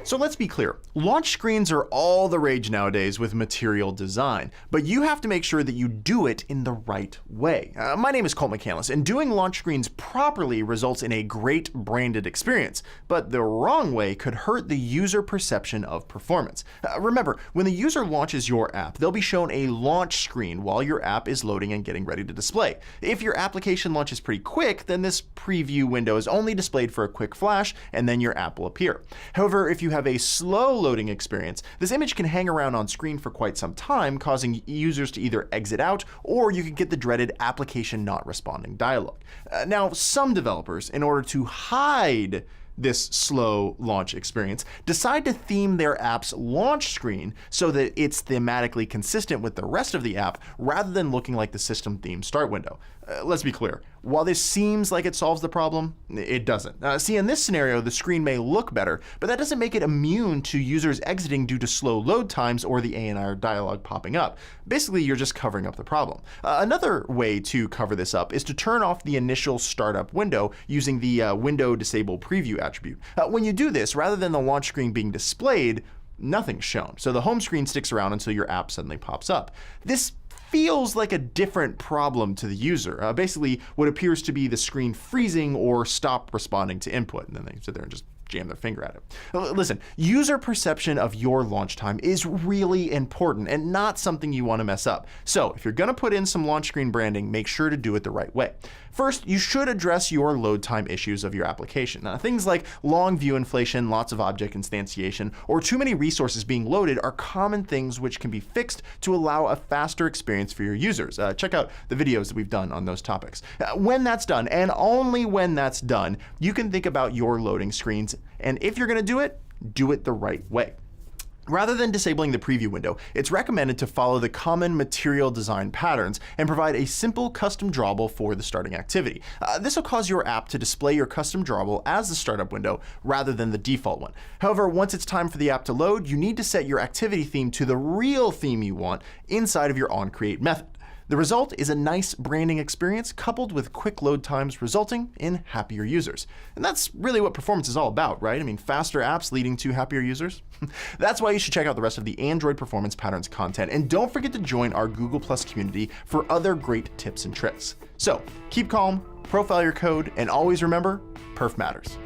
So let's be clear, launch screens are all the rage nowadays with material design, but you have to make sure that you do it in the right way. My name is Colt McCandless, and doing launch screens properly results in a great branded experience, but the wrong way could hurt the user perception of performance. Remember, when the user launches your app, they'll be shown a launch screen while your app is loading and getting ready to display. If your application launches pretty quick, then this preview window is only displayed for a quick flash, and then your app will appear. However, if you have a slow loading experience, this image can hang around on screen for quite some time, causing users to either exit out, or you could get the dreaded application not responding dialog. Now, some developers, in order to hide this slow launch experience, decide to theme their app's launch screen so that it's thematically consistent with the rest of the app rather than looking like the system theme start window. Let's be clear, while this seems like it solves the problem, it doesn't. See, in this scenario, the screen may look better, but that doesn't make it immune to users exiting due to slow load times or the ANR dialog popping up. Basically, you're just covering up the problem. Another way to cover this up is to turn off the initial startup window using the window disable preview attribute. When you do this, rather than the launch screen being displayed, nothing's shown. So the home screen sticks around until your app suddenly pops up. This feels like a different problem to the user. Basically, what appears to be the screen freezing or stop responding to input, and then they sit there and just jam their finger at it. Listen, user perception of your launch time is really important and not something you want to mess up. So if you're going to put in some launch screen branding, make sure to do it the right way. First, you should address your load time issues of your application. Things like long view inflation, lots of object instantiation, or too many resources being loaded are common things which can be fixed to allow a faster experience for your users. Check out the videos that we've done on those topics. When that's done, and only when that's done, you can think about your loading screens, and if you're going to do it the right way. Rather than disabling the preview window, it's recommended to follow the common material design patterns and provide a simple custom drawable for the starting activity. This will cause your app to display your custom drawable as the startup window rather than the default one. However, once it's time for the app to load, you need to set your activity theme to the real theme you want inside of your onCreate method. The result is a nice branding experience coupled with quick load times, resulting in happier users. And that's really what performance is all about, right? I mean, faster apps leading to happier users. That's why you should check out the rest of the Android performance patterns content, and don't forget to join our Google+ community for other great tips and tricks. So keep calm, profile your code, and always remember, perf matters.